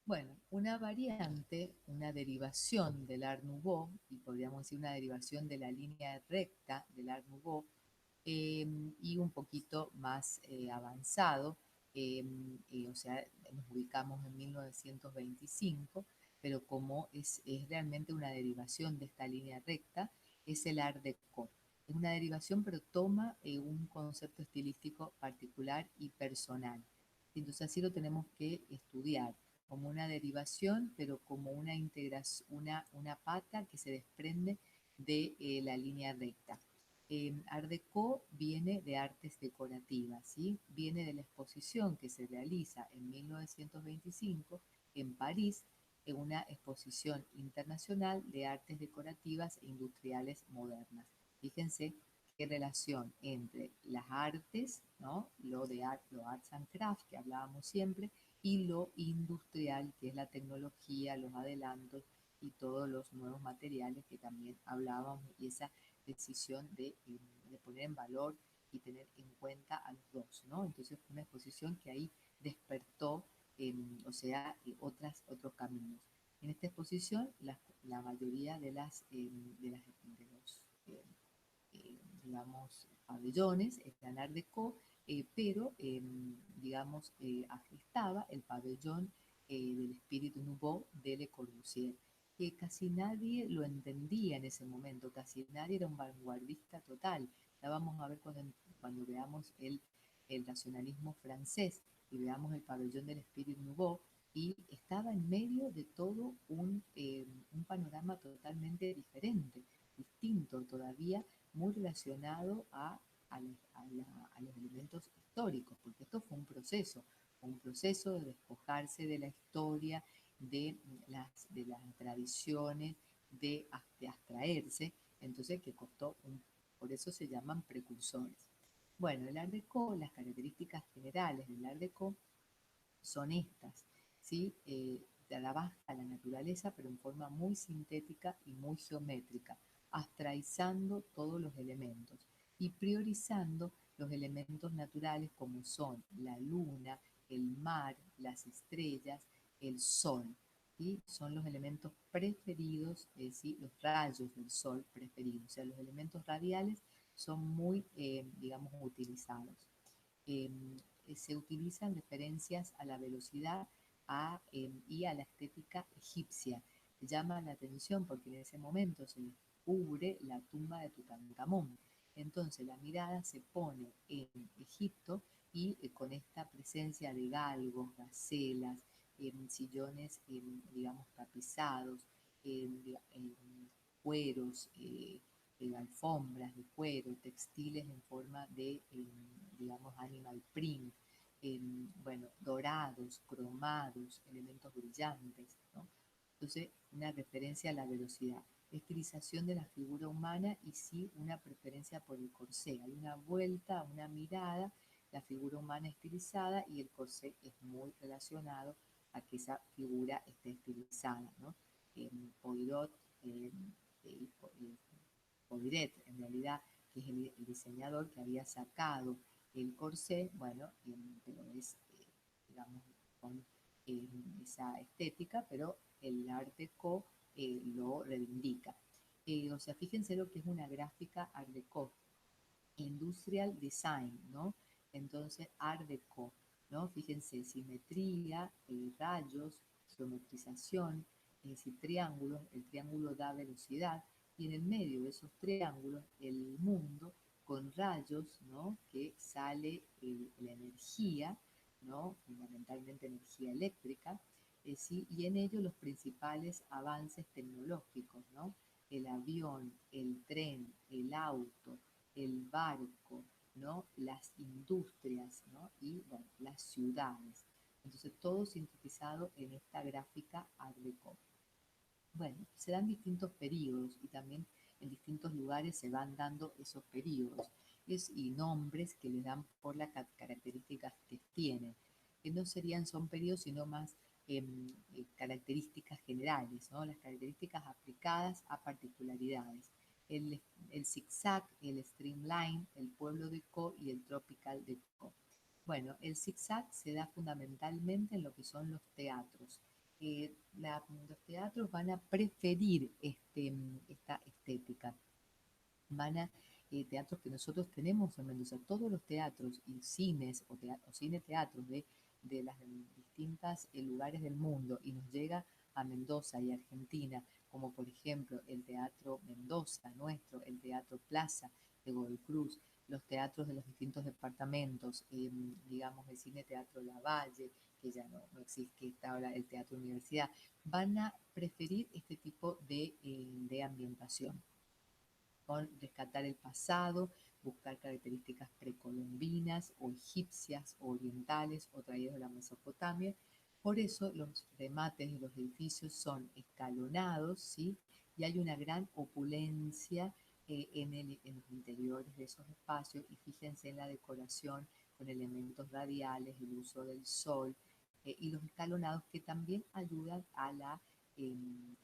Bueno, una variante, una derivación del Art Nouveau, y podríamos decir una derivación de la línea recta del Art Nouveau, y un poquito más avanzado, o sea, nos ubicamos en 1925, pero como es realmente una derivación de esta línea recta, es el Art Deco. Es una derivación, pero toma un concepto estilístico particular y personal. Entonces así lo tenemos que estudiar, como una derivación, pero como una integración, una pata que se desprende de la línea recta. Art Deco viene de artes decorativas, ¿sí? Viene de la exposición que se realiza en 1925 en París, en una exposición internacional de artes decorativas e industriales modernas. Fíjense qué relación entre las artes, ¿no? Lo arts and crafts que hablábamos siempre, y lo industrial, que es la tecnología, los adelantos y todos los nuevos materiales que también hablábamos, y esa decisión de poner en valor y tener en cuenta a los dos, ¿no? Entonces fue una exposición que ahí despertó, o sea, otros caminos. En esta exposición, la mayoría de los digamos, pabellones, están Art Deco, pero, digamos, estaba el pabellón del espíritu Nouveau de Le Corbusier, que casi nadie lo entendía en ese momento, casi nadie era un vanguardista total. Ya vamos a ver cuando veamos el nacionalismo francés y veamos el pabellón del espíritu Nouveau, y estaba en medio de todo un panorama totalmente diferente, distinto todavía, muy relacionado a los elementos históricos, porque esto fue un proceso de despojarse de la historia, de las tradiciones, de abstraerse, entonces que por eso se llaman precursores. Bueno, el Art Deco, las características generales del Art Deco son estas, ¿sí? Trabaja la naturaleza, pero en forma muy sintética y muy geométrica, abstraizando todos los elementos y priorizando los elementos naturales como son la luna, el mar, las estrellas, el sol. ¿Sí? Son los elementos preferidos, ¿sí? Los rayos del sol preferidos, o sea, los elementos radiales son muy, digamos, utilizados. eh, Se utilizan referencias a la velocidad y a la estética egipcia. Llama la atención porque en ese momento se descubre la tumba de Tutankamón. Entonces la mirada se pone en Egipto y con esta presencia de galgos, gacelas, sillones, digamos, tapizados, cueros, alfombras de cuero, textiles en forma de, digamos, animal print, bueno, dorados, cromados, elementos brillantes, ¿no? Entonces, una referencia a la velocidad, estilización de la figura humana y sí una preferencia por el corsé. Hay una vuelta, una mirada, la figura humana estilizada y el corsé es muy relacionado a que esa figura esté estilizada, ¿no? Poirot, eh, eh, Poiret, en realidad, que es el diseñador que había sacado el corsé, bueno, pero es, digamos, con eh, esa estética, pero el Art Deco lo reivindica. O sea, fíjense lo que es una gráfica Art Deco, Industrial Design, ¿no? Entonces, Art Deco, ¿no? Fíjense, simetría, rayos, geometrización, es decir, triángulos, el triángulo da velocidad, y en el medio de esos triángulos, el mundo con rayos, ¿no? Que sale la energía, ¿no? Fundamentalmente energía eléctrica, ¿sí? Y en ello los principales avances tecnológicos, ¿no? El avión, el tren, el auto, el barco, ¿no? Las industrias, ¿no? Y bueno, las ciudades. Entonces, todo sintetizado en esta gráfica Art Deco. Bueno, se dan distintos periodos y también en distintos lugares se van dando esos periodos y nombres que les dan por las características que tienen, que no son periodos, sino más características generales, ¿no? Las características aplicadas a particularidades. El, el zigzag, el streamline, el pueblo de Co y el tropical de Co. Bueno, el zigzag se da fundamentalmente en lo que son los teatros. los teatros van a preferir esta estética. Van a teatros que nosotros tenemos en Mendoza, todos los teatros y cines o cine teatros de las distintas lugares del mundo y nos llega a Mendoza y Argentina, como por ejemplo el Teatro Mendoza nuestro, el Teatro Plaza de Godoy Cruz, los teatros de los distintos departamentos, digamos el Cine Teatro Lavalle, que ya no existe, que está ahora el Teatro Universidad, van a preferir este tipo de ambientación con rescatar el pasado, buscar características precolombinas o egipcias o orientales o traídas de la Mesopotamia. Por eso los remates de los edificios son escalonados, ¿sí? Y hay una gran opulencia en los interiores de esos espacios y fíjense en la decoración con elementos radiales, el uso del sol y los escalonados que también ayudan a la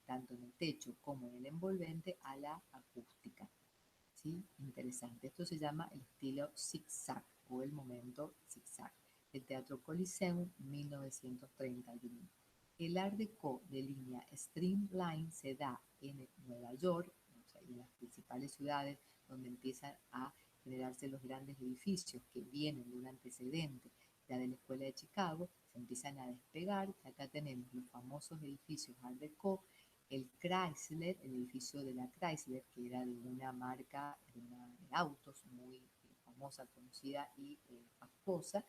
tanto en el techo como en el envolvente, a la acústica. ¿Sí? Interesante. Esto se llama el estilo zigzag o el momento zigzag. El Teatro Coliseum, 1931. El Art Deco de línea Streamline se da en Nueva York, o sea, en las principales ciudades donde empiezan a generarse los grandes edificios que vienen de un antecedente ya de la Escuela de Chicago, se empiezan a despegar. Acá tenemos los famosos edificios Art Deco, el Chrysler, el edificio de la Chrysler, que era de una marca de autos muy famosa, conocida y fastuosa,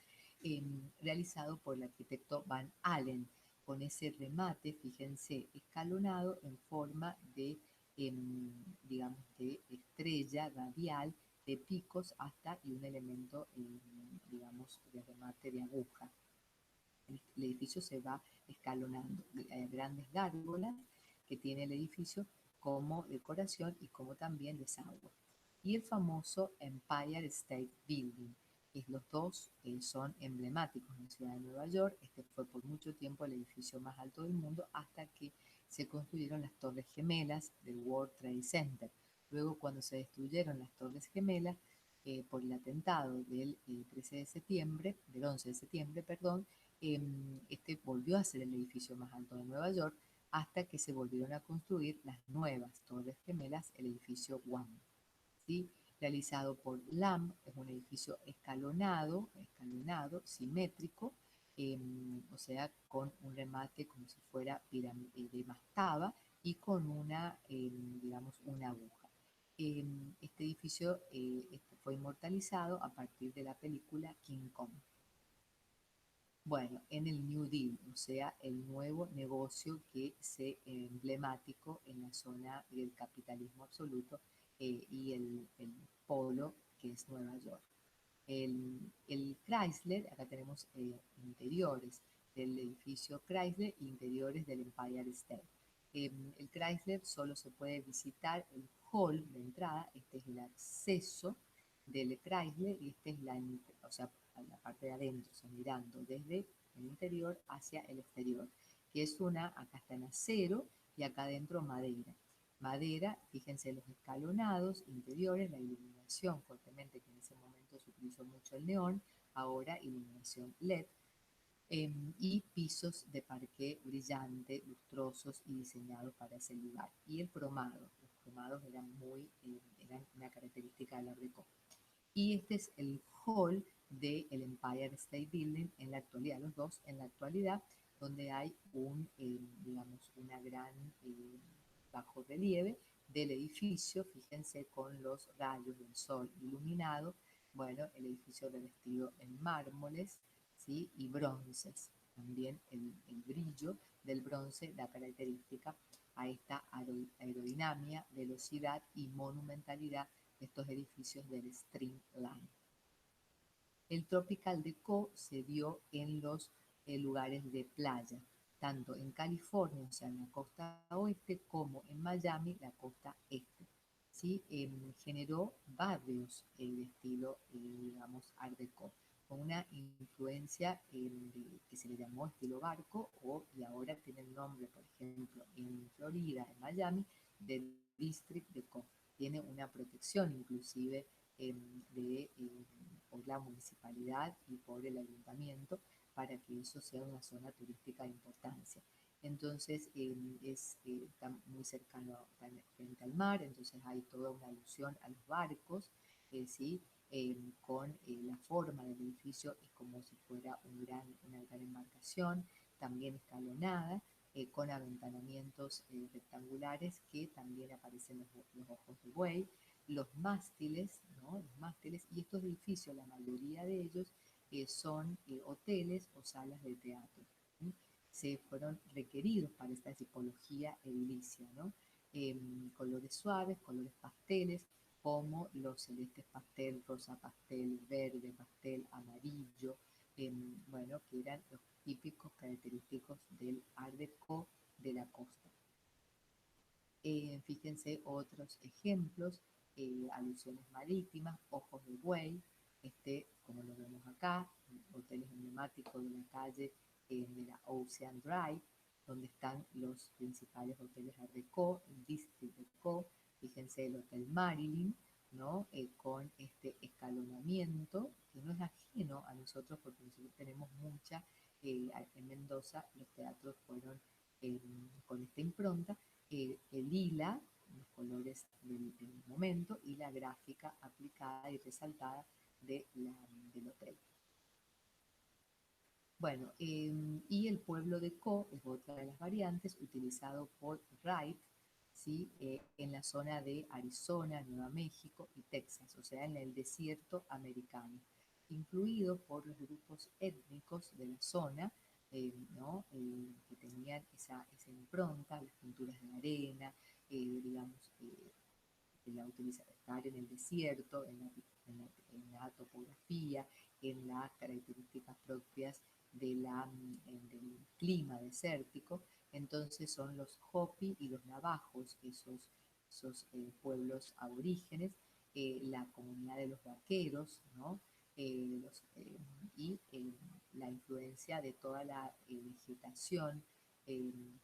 realizado por el arquitecto Van Allen, con ese remate, fíjense, escalonado en forma de, digamos, de estrella radial, de picos hasta y un elemento, digamos, de remate de aguja. El edificio se va escalonando. Hay grandes gárgolas que tiene el edificio como decoración y como también desagüe. Y el famoso Empire State Building, que los dos son emblemáticos en la ciudad de Nueva York. Este fue por mucho tiempo el edificio más alto del mundo hasta que se construyeron las Torres Gemelas del World Trade Center. Luego, cuando se destruyeron las Torres Gemelas por el atentado del 13 de septiembre, del 11 de septiembre, perdón, este volvió a ser el edificio más alto de Nueva York hasta que se volvieron a construir las nuevas Torres Gemelas, el edificio One, ¿sí? Realizado por LAM, es un edificio escalonado, simétrico, o sea, con un remate como si fuera de mastaba y con una, digamos, una aguja. Este edificio fue inmortalizado a partir de la película King Kong. Bueno, en el New Deal, o sea, el nuevo negocio que se emblemático en la zona del capitalismo absoluto y el polo que es Nueva York. El Chrysler, acá tenemos interiores del edificio Chrysler e interiores del Empire State. El Chrysler solo se puede visitar el hall de entrada, este es el acceso del Chrysler y esta es la, o sea, la parte de adentro, o sea, mirando desde el interior hacia el exterior, que es una, acá está en acero y acá adentro madera. Madera, fíjense los escalonados interiores, la iluminación, fuertemente que en ese momento se utilizó mucho el neón, ahora iluminación LED, y pisos de parqué brillante, lustrosos y diseñados para ese lugar. Y el cromado, los cromados eran una característica del Art Deco. Y este es el hall del Empire State Building en la actualidad, los dos en la actualidad, donde hay digamos, una gran bajo relieve del edificio, fíjense con los rayos del sol iluminado, bueno, el edificio revestido en mármoles, ¿sí? Y bronces, también el brillo del bronce da característica a esta aerodinámica, velocidad y monumentalidad de estos edificios del Streamline. El Tropical Deco se dio en los lugares de playa, tanto en California, o sea, en la costa oeste, como en Miami, la costa este. ¿Sí? Generó barrios de estilo, digamos, Art Deco, con una influencia que se le llamó estilo barco, y ahora tiene el nombre, por ejemplo, en Florida, en Miami, del District Deco. Tiene una protección inclusive por la municipalidad y por el ayuntamiento para que eso sea una zona turística de importancia. Entonces está muy cercano frente al mar, entonces hay toda una alusión a los barcos, ¿sí? Con la forma del edificio es como si fuera una gran embarcación, también escalonada, con aventanamientos rectangulares que también aparecen los ojos de buey, los mástiles, ¿no? Los mástiles, y estos edificios, la mayoría de ellos son hoteles o salas de teatro. ¿Sí? Se fueron requeridos para esta tipología edilicia, ¿no? Colores suaves, colores pasteles, como los celestes pastel, rosa pastel, verde pastel, amarillo, bueno, que eran los típicos característicos del Art Deco de la costa. Fíjense otros ejemplos, alusiones marítimas, ojos de buey, como lo vemos acá, hoteles emblemáticos de la calle de la Ocean Drive, donde están los principales hoteles Art Deco, el District Deco, fíjense el Hotel Marilyn, ¿no? Con este escalonamiento, que no es ajeno a nosotros, porque nosotros tenemos mucha, en Mendoza los teatros fueron con esta impronta, el lila, los colores del momento, y la gráfica aplicada y resaltada del hotel. Bueno, y el pueblo de Co es otra de las variantes utilizado por Wright, ¿sí? En la zona de Arizona, Nueva México y Texas, o sea, en el desierto americano, incluido por los grupos étnicos de la zona, ¿no? Que tenían esa impronta, las pinturas de arena, digamos, estar en el desierto, en la topografía, en las características propias del clima desértico. Entonces son los Hopi y los Navajos, esos pueblos aborígenes, la comunidad de los vaqueros, ¿no? Y la influencia de toda la vegetación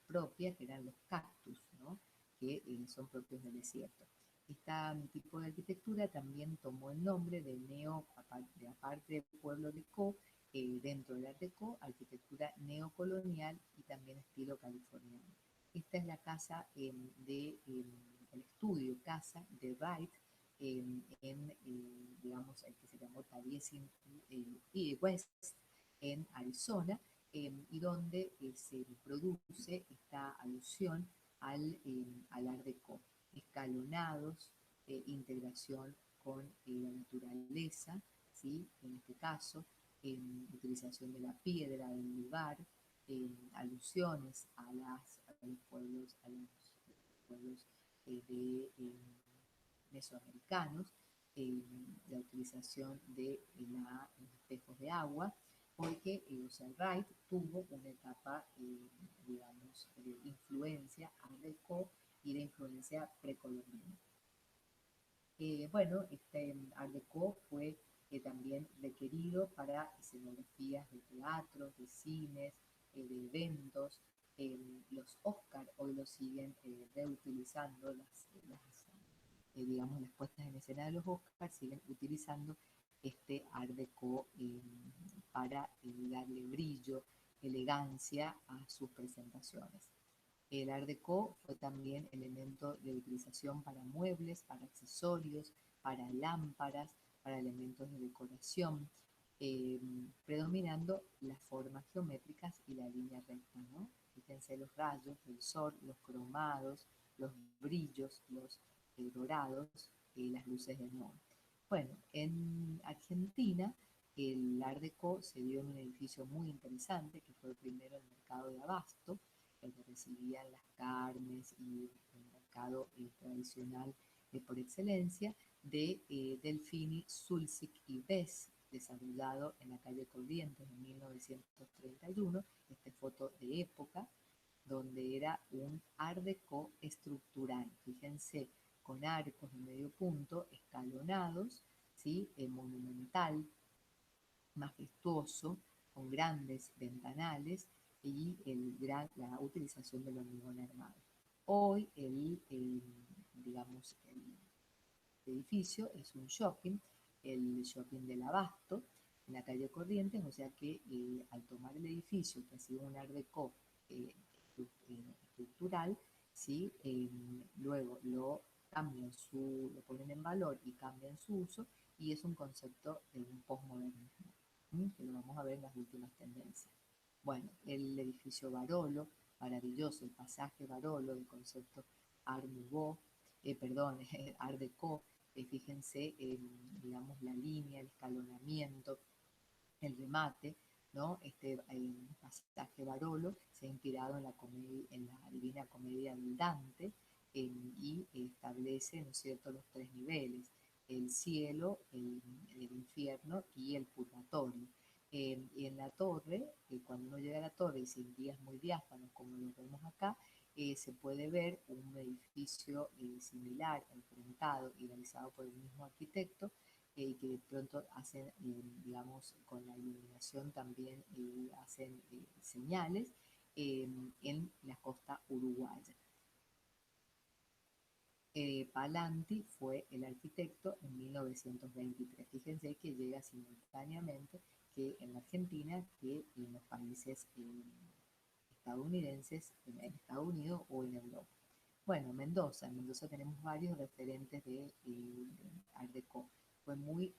propia, que eran los cactus, ¿no? Que son propios del desierto. Este tipo de arquitectura también tomó el nombre de aparte del pueblo de Co, dentro del Art Deco, arquitectura neocolonial y también estilo californiano. Esta es la casa el estudio casa de Wright digamos, el que se llamó Taliesin West en Arizona, y donde se produce esta alusión al Art Deco, escalonados, integración con la naturaleza, ¿sí? En este caso, utilización de la piedra del lugar, alusiones a los pueblos mesoamericanos, la utilización de los espejos de agua, porque Ocean Wright tuvo una etapa, digamos, de influencia Art Deco y de influencia precolombina. Bueno, este Art Deco fue también requerido para escenografías de teatros, de cines, de eventos. Los Oscar hoy lo siguen reutilizando, digamos, las puestas en escena de los Oscar siguen utilizando este Art Deco para darle brillo, elegancia a sus presentaciones. El Art Deco fue también elemento de utilización para muebles, para accesorios, para lámparas, para elementos de decoración, predominando las formas geométricas y la línea recta, ¿no? Fíjense los rayos del sol, los cromados, los brillos, los dorados y las luces de neón. Bueno, en Argentina el Art Deco se dio en un edificio muy interesante que fue primero el mercado de Abasto, el que recibían las carnes y el mercado tradicional por excelencia de Delfini, Sulcic y Bess, desarrollado en la calle Corrientes en 1931, esta foto de época, donde era un Art Deco estructural, fíjense, con arcos de medio punto, escalonados, ¿sí? Monumental, majestuoso, con grandes ventanales y la utilización del hormigón armado. Hoy digamos, el edificio es un shopping, el shopping del Abasto, en la calle Corrientes, o sea que al tomar el edificio, que ha sido un Art Deco estructural, ¿sí? Luego lo ponen en valor y cambian su uso, y es un concepto de un postmodernismo, que lo vamos a ver en las últimas tendencias. Bueno, el edificio Barolo, maravilloso, el pasaje Barolo, el concepto Art Nouveau, perdón, Art Deco, fíjense, digamos, la línea, el escalonamiento, el remate, ¿no? Este pasaje Barolo se ha inspirado en la Divina Comedia del Dante, y establece, ¿no es cierto?, los tres niveles: el cielo, el infierno y el purgatorio. Y en la torre, cuando uno llega a la torre y sin guías muy diáfanos, como lo vemos acá, se puede ver un edificio similar, enfrentado y realizado por el mismo arquitecto, que de pronto hacen, digamos, con la iluminación también hacen señales en la costa uruguaya. Palanti fue el arquitecto en 1923. Fíjense que llega simultáneamente que en la Argentina que en los países estadounidenses, en Estados Unidos o en Europa. Bueno, Mendoza. En Mendoza tenemos varios referentes de Art Deco. Fue muy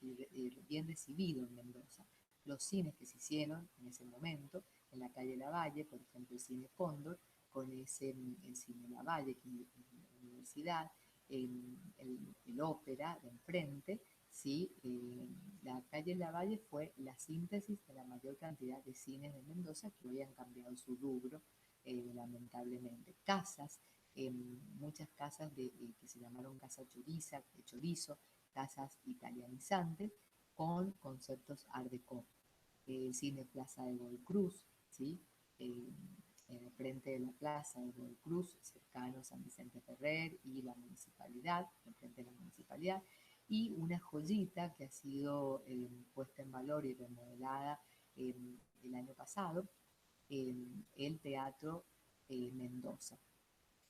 bien recibido en Mendoza. Los cines que se hicieron en ese momento, en la calle Lavalle, por ejemplo, el cine Cóndor, con el cine Lavalle, que es la universidad, el ópera de enfrente, ¿sí? La calle Lavalle fue la síntesis de la mayor cantidad de cines de Mendoza, que hoy han cambiado su rubro, lamentablemente. Casas, muchas casas que se llamaron casa chorizo, casas italianizantes con conceptos art deco. El cine Plaza de Godoy Cruz, ¿sí? En el frente de la plaza de Godoy Cruz, cercano a San Vicente Ferrer y la municipalidad, en frente de la municipalidad, y una joyita que ha sido puesta en valor y remodelada el año pasado, el Teatro Mendoza,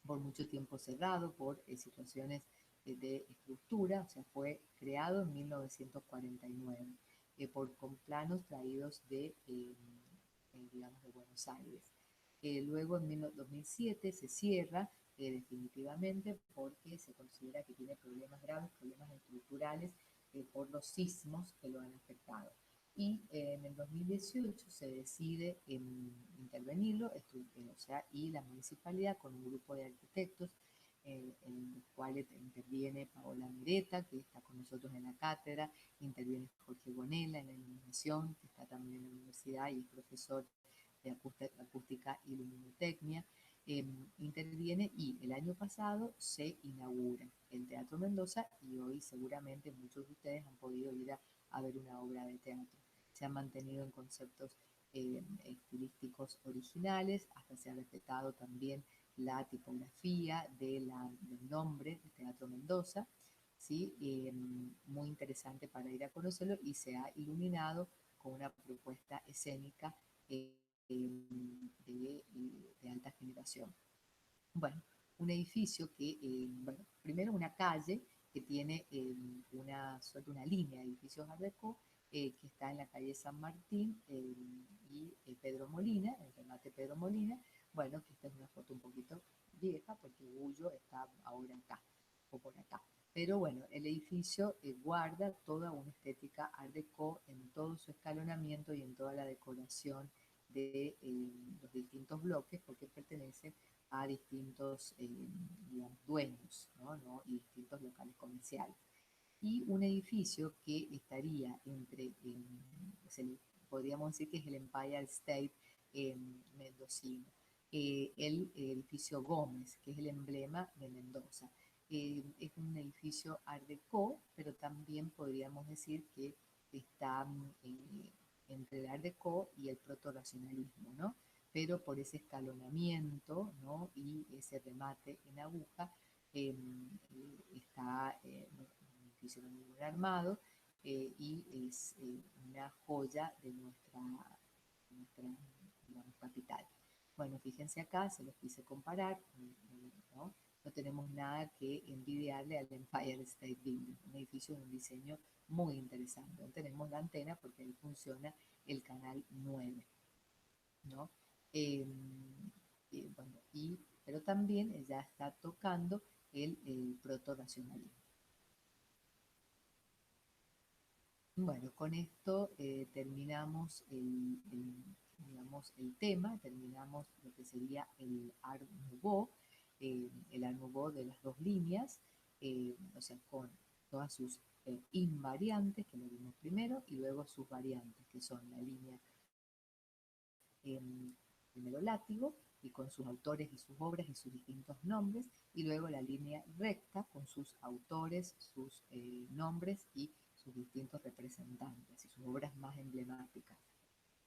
por mucho tiempo cerrado por situaciones de estructura. O sea, fue creado en 1949 con planos traídos digamos, de Buenos Aires. Luego en 2007 se cierra definitivamente porque se considera que tiene problemas graves, problemas estructurales, por los sismos que lo han afectado. Y en el 2018 se decide intervenirlo, o sea, y la municipalidad con un grupo de arquitectos, en los cuales interviene Paola Mireta, que está con nosotros en la cátedra, interviene Jorge Bonella en la iluminación, que está también en la universidad y es profesor de acústica y luminotecnia, interviene, y el año pasado se inaugura el Teatro Mendoza, y hoy seguramente muchos de ustedes han podido ir a ver una obra de teatro. Se han mantenido en conceptos estilísticos originales, hasta se ha respetado también la tipografía del nombre de Teatro Mendoza, ¿sí? Muy interesante para ir a conocerlo, y se ha iluminado con una propuesta escénica de alta generación. Bueno, un edificio que, bueno, primero una calle que tiene una línea de edificios Art Deco, que está en la calle San Martín y Pedro Molina, el remate Pedro Molina. Bueno, que esta es una foto un poquito vieja porque Bullo está ahora acá o por acá. Pero bueno, el edificio guarda toda una estética Art Deco en todo su escalonamiento y en toda la decoración de los distintos bloques, porque pertenece a distintos digamos, dueños, ¿no? Y distintos locales comerciales. Y un edificio que estaría entre, podríamos decir que es el Empire State mendocino, el edificio Gómez, que es el emblema de Mendoza. Es un edificio Art Deco, pero también podríamos decir que está entre el Art Deco y el proto-racionalismo, ¿no? Pero por ese escalonamiento, ¿no? Y ese remate en aguja, está un edificio muy armado, y es una joya de nuestra digamos, capital. Bueno, fíjense acá, se los quise comparar, ¿no? No tenemos nada que envidiarle al Empire State Building, un edificio de un diseño muy interesante. No tenemos la antena porque ahí funciona el canal 9, ¿no? Bueno, pero también ella está tocando el proto-racionalismo. Bueno, con esto terminamos digamos, el tema, terminamos lo que sería el Art Nouveau de las dos líneas, o sea, con todas sus invariantes, que lo vimos primero, y luego sus variantes, que son la línea primero látigo, y con sus autores y sus obras y sus distintos nombres, y luego la línea recta con sus autores, sus nombres y sus distintos representantes y sus obras más emblemáticas.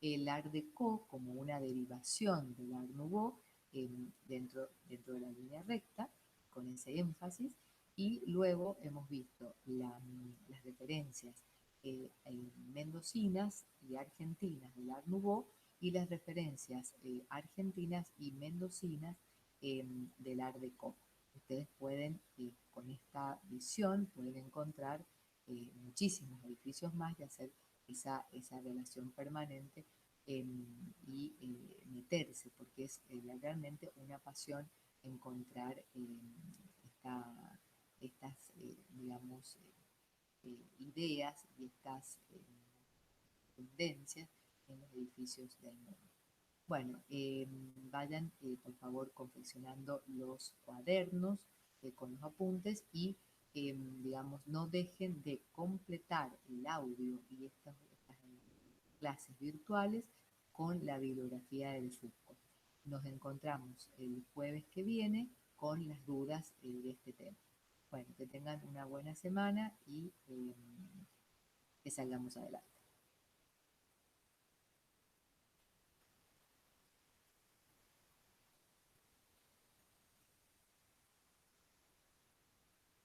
El Art Deco como una derivación del Art Nouveau dentro de la línea recta, con ese énfasis, y luego hemos visto las referencias mendocinas y argentinas del Art Nouveau y las referencias argentinas y mendocinas del Art Deco. Ustedes pueden, con esta visión, pueden encontrar muchísimos edificios más y hacer esa relación permanente y meterse, porque es realmente una pasión encontrar estas, digamos, ideas y estas tendencias en los edificios del mundo. Bueno, vayan por favor confeccionando los cuadernos con los apuntes y digamos no dejen de completar el audio y estas clases virtuales con la bibliografía del Foucault. Nos encontramos el jueves que viene con las dudas de este tema. Bueno, que tengan una buena semana y que salgamos adelante.